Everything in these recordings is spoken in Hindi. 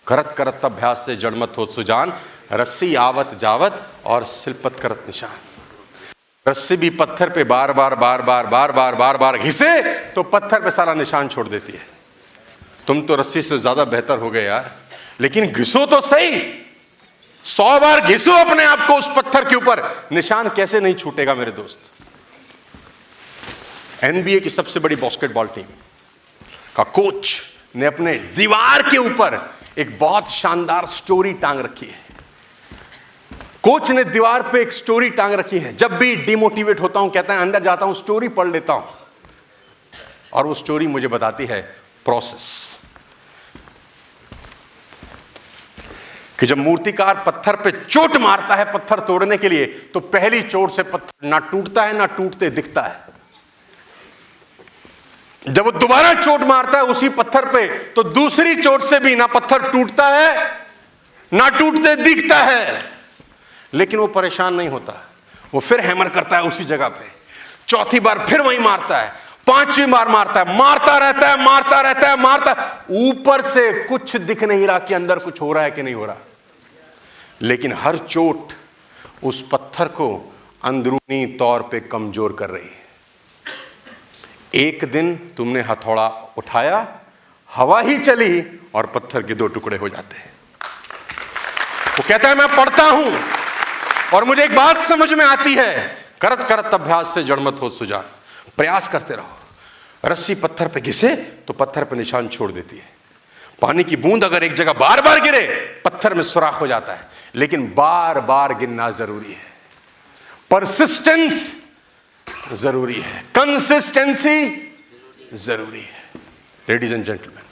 करत करत अभ्यास से जड़मत हो सुजान, रस्सी आवत जावत और सिलपत करत निशान। रस्सी भी पत्थर पे बार बार बार बार बार बार बार बार घिसे तो पत्थर पे सारा निशान छोड़ देती है। तुम तो रस्सी से ज्यादा बेहतर हो गए यार, लेकिन घिसो तो सही, 100 बार घिसो अपने आप को उस पत्थर के ऊपर, निशान कैसे नहीं छूटेगा मेरे दोस्त। एनबीए की सबसे बड़ी बास्केटबॉल टीम का कोच ने अपने दीवार के ऊपर एक बहुत शानदार स्टोरी टांग रखी है। कोच ने दीवार पे एक स्टोरी टांग रखी है। जब भी डिमोटिवेट होता हूं, कहता है अंदर जाता हूं, स्टोरी पढ़ लेता हूं, और वो स्टोरी मुझे बताती है प्रोसेस। कि जब मूर्तिकार पत्थर पे चोट मारता है पत्थर तोड़ने के लिए, तो पहली चोट से पत्थर ना टूटता है ना टूटते दिखता है। जब वो दोबारा चोट मारता है उसी पत्थर पे, तो दूसरी चोट से भी ना पत्थर टूटता है ना टूटते दिखता है। लेकिन वो परेशान नहीं होता, वो फिर हैमर करता है उसी जगह पे, चौथी बार फिर वही मारता है, पांचवी बार मारता है, मारता रहता है, मारता रहता है, मारता। ऊपर से कुछ दिख नहीं रहा कि अंदर कुछ हो रहा है कि नहीं हो रहा, लेकिन हर चोट उस पत्थर को अंदरूनी तौर पे कमजोर कर रही है। एक दिन तुमने हथौड़ा उठाया, हवा ही चली और पत्थर के 2 टुकड़े हो जाते हैं। वो कहता है मैं पढ़ता हूं और मुझे एक बात समझ में आती है, करत करत अभ्यास से जड़मत हो सुजान। प्रयास करते रहो। रस्सी पत्थर पे घिसे तो पत्थर पे निशान छोड़ देती है। पानी की बूंद अगर एक जगह बार बार गिरे पत्थर में सुराख हो जाता है, लेकिन बार बार गिरना जरूरी है। परसिस्टेंस जरूरी है, कंसिस्टेंसी जरूरी है। Ladies and gentleman,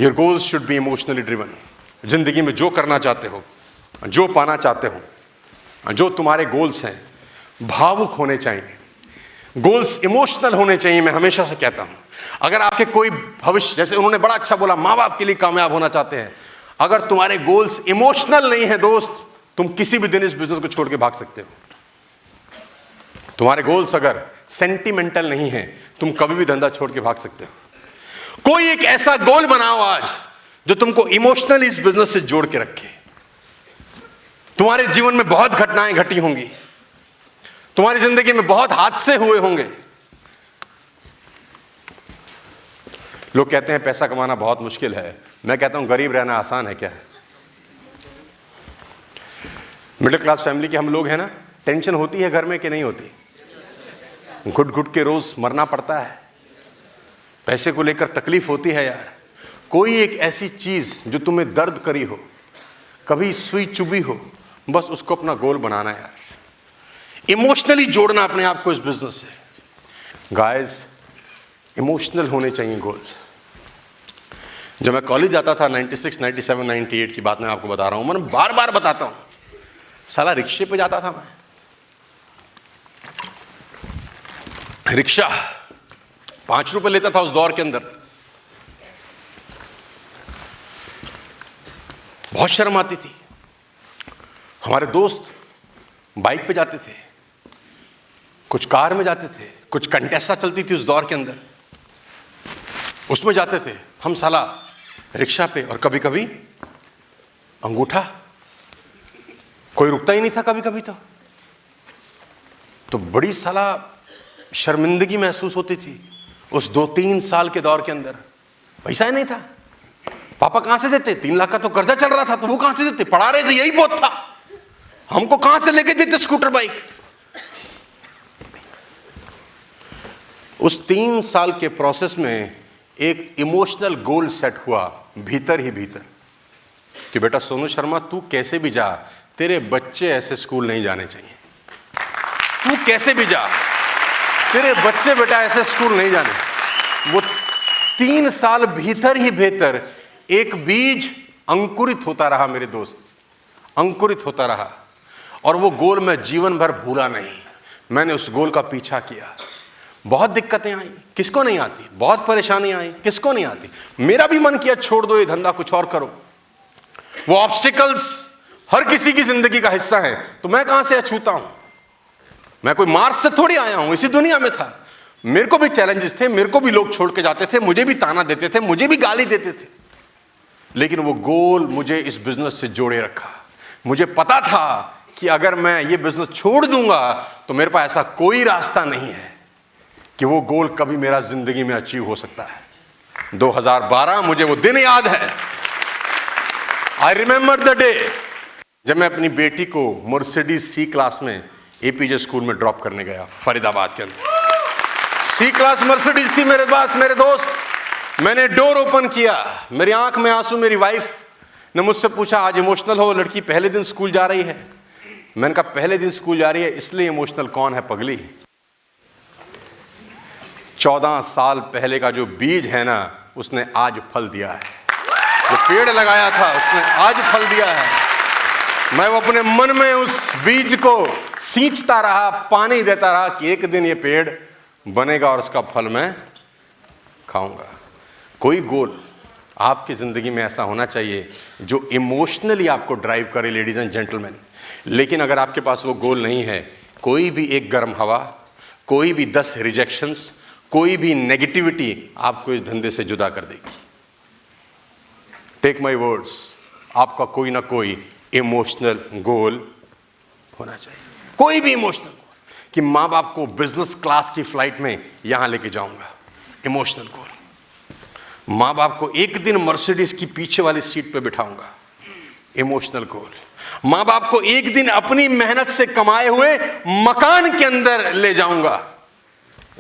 your goals should be emotionally driven. जिंदगी में जो करना चाहते हो, जो पाना चाहते हो, जो तुम्हारे गोल्स हैं, भावुक होने चाहिए। गोल्स इमोशनल होने चाहिए। मैं हमेशा से कहता हूं, अगर आपके कोई भविष्य, जैसे उन्होंने बड़ा अच्छा बोला, माँ बाप के लिए कामयाब होना चाहते हैं, अगर तुम्हारे गोल्स इमोशनल नहीं है दोस्त, तुम किसी भी दिन इस बिजनेस को छोड़ के भाग सकते हो। तुम्हारे गोल्स अगर सेंटिमेंटल नहीं है, तुम कभी भी धंधा छोड़ के भाग सकते हो। कोई एक ऐसा गोल बनाओ आज जो तुमको इमोशनली इस बिजनेस से जोड़ के रखे। तुम्हारे जीवन में बहुत घटनाएं घटी होंगी, तुम्हारी जिंदगी में बहुत हादसे हुए होंगे। लोग कहते हैं पैसा कमाना बहुत मुश्किल है, मैं कहता हूं गरीब रहना आसान है। क्या है? मिडिल क्लास फैमिली के हम लोग हैं ना, टेंशन होती है घर में कि नहीं होती? घुट घुट के रोज मरना पड़ता है, पैसे को लेकर तकलीफ होती है यार। कोई एक ऐसी चीज जो तुम्हें दर्द करी हो, कभी सुई चुभी हो, बस उसको अपना गोल बनाना यार। इमोशनली जोड़ना अपने आप को इस बिजनेस से। गाइस, इमोशनल होने चाहिए गोल। जब मैं कॉलेज जाता था 96, 97, 98 की बात मैं आपको बता रहा हूं, मैं बार बार बताता हूं, साला रिक्शे पे जाता था मैं। रिक्शा 5 रुपए लेता था उस दौर के अंदर। बहुत शर्म आती थी। हमारे दोस्त बाइक पे जाते थे, कुछ कार में जाते थे, कुछ कंटेसा चलती थी उस दौर के अंदर, उसमें जाते थे। हम साला रिक्शा पे, और कभी कभी अंगूठा, कोई रुकता ही नहीं था कभी कभी। तो बड़ी साला शर्मिंदगी महसूस होती थी उस 2-3 साल के दौर के अंदर। पैसा ही नहीं था, पापा कहां से देते? 3 लाख का तो कर्जा चल रहा था, तो वो कहां से देते? पढ़ा रहे थे, यही बहुत था। हमको कहां से लेके देते स्कूटर बाइक? उस 3 साल के प्रोसेस में एक इमोशनल गोल सेट हुआ भीतर ही भीतर कि बेटा सोनू शर्मा, तू कैसे भी जा, तेरे बच्चे ऐसे स्कूल नहीं जाने चाहिए। तू कैसे भी जा, तेरे बच्चे बेटा ऐसे स्कूल नहीं जाने। वो 3 साल भीतर ही भीतर एक बीज अंकुरित होता रहा मेरे दोस्त, अंकुरित होता रहा। और वो गोल मैं जीवन भर भूला नहीं। मैंने उस गोल का पीछा किया। बहुत दिक्कतें आई, किसको नहीं आती? बहुत परेशानी आई, किसको नहीं आती? मेरा भी मन किया छोड़ दो ये धंधा, कुछ और करो। वो ऑब्स्टिकल्स हर किसी की जिंदगी का हिस्सा है, तो मैं कहां से अछूता हूं? मैं कोई मार्स से थोड़ी आया हूं, इसी दुनिया में था। मेरे को भी चैलेंजेस थे, मेरे को भी लोग छोड़ के जाते थे, मुझे भी ताना देते थे, मुझे भी गाली देते थे। लेकिन वो गोल मुझे इस बिजनेस से जोड़े रखा। मुझे पता था कि अगर मैं ये बिजनेस छोड़ दूंगा तो मेरे पास ऐसा कोई रास्ता नहीं है कि वो गोल कभी मेरा जिंदगी में अचीव हो सकता है। 2012 मुझे वो दिन याद है। आई रिमेंबर द डे जब मैं अपनी बेटी को मर्सिडीज सी क्लास में एपीजे स्कूल में ड्रॉप करने गया, फरीदाबाद के अंदर। सी क्लास मर्सिडीज थी मेरे पास, मेरे दोस्त। मैंने डोर ओपन किया, मेरी आंख में आंसू। मेरी वाइफ ने मुझसे पूछा, आज इमोशनल हो? लड़की पहले दिन स्कूल जा रही है। मैंने कहा, पहले दिन स्कूल जा रही है इसलिए इमोशनल कौन है पगली? 14 साल पहले का जो बीज है ना, उसने आज फल दिया है। जो पेड़ लगाया था उसने आज फल दिया है। मैं वो अपने मन में उस बीज को सींचता रहा, पानी देता रहा कि एक दिन ये पेड़ बनेगा और उसका फल मैं खाऊंगा। कोई गोल आपकी जिंदगी में ऐसा होना चाहिए जो इमोशनली आपको ड्राइव करे, लेडीज एंड जेंटलमैन। लेकिन अगर आपके पास वो गोल नहीं है, कोई भी एक गर्म हवा, कोई भी 10 रिजेक्शंस, कोई भी नेगेटिविटी आपको इस धंधे से जुदा कर देगी। टेक माय वर्ड्स, आपका कोई ना कोई इमोशनल गोल होना चाहिए। कोई भी इमोशनल गोल कि माँ बाप को बिजनेस क्लास की फ्लाइट में यहां लेके जाऊंगा, इमोशनल गोल। माँ बाप को एक दिन मर्सिडीज की पीछे वाली सीट पे बिठाऊंगा, इमोशनल गोल। माँ बाप को एक दिन अपनी मेहनत से कमाए हुए मकान के अंदर ले जाऊंगा,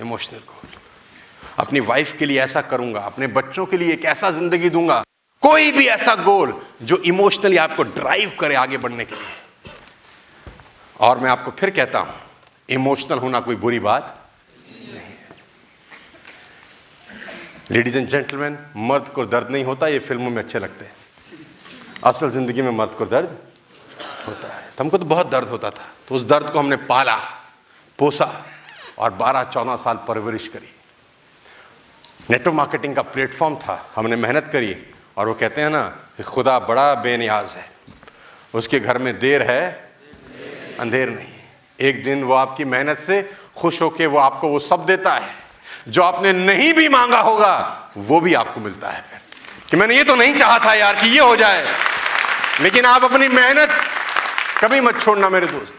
इमोशनल गोल। अपनी वाइफ के लिए ऐसा करूंगा, अपने बच्चों के लिए एक ऐसा जिंदगी दूंगा। कोई भी ऐसा गोल जो इमोशनली आपको ड्राइव करे आगे बढ़ने के लिए। और मैं आपको फिर कहता हूं, इमोशनल होना कोई बुरी बात नहीं है। लेडीज एंड जेंटलमैन, मर्द को दर्द नहीं होता, ये फिल्मों में अच्छे लगते हैं। असल जिंदगी में मर्द को दर्द होता है। हमको तो बहुत दर्द होता था, तो उस दर्द को हमने पाला, पोसा और 12-14 साल परवरिश करी। नेटवर्क मार्केटिंग का प्लेटफॉर्म था, हमने मेहनत करी। और वो कहते हैं ना कि खुदा बड़ा बेनियाज है, उसके घर में देर है अंधेर नहीं। एक दिन वो आपकी मेहनत से खुश होके वो आपको वो सब देता है जो आपने नहीं भी मांगा होगा, वो भी आपको मिलता है फिर कि मैंने ये तो नहीं चाहा था यार कि ये हो जाए। लेकिन आप अपनी मेहनत कभी मत छोड़ना मेरे दोस्त।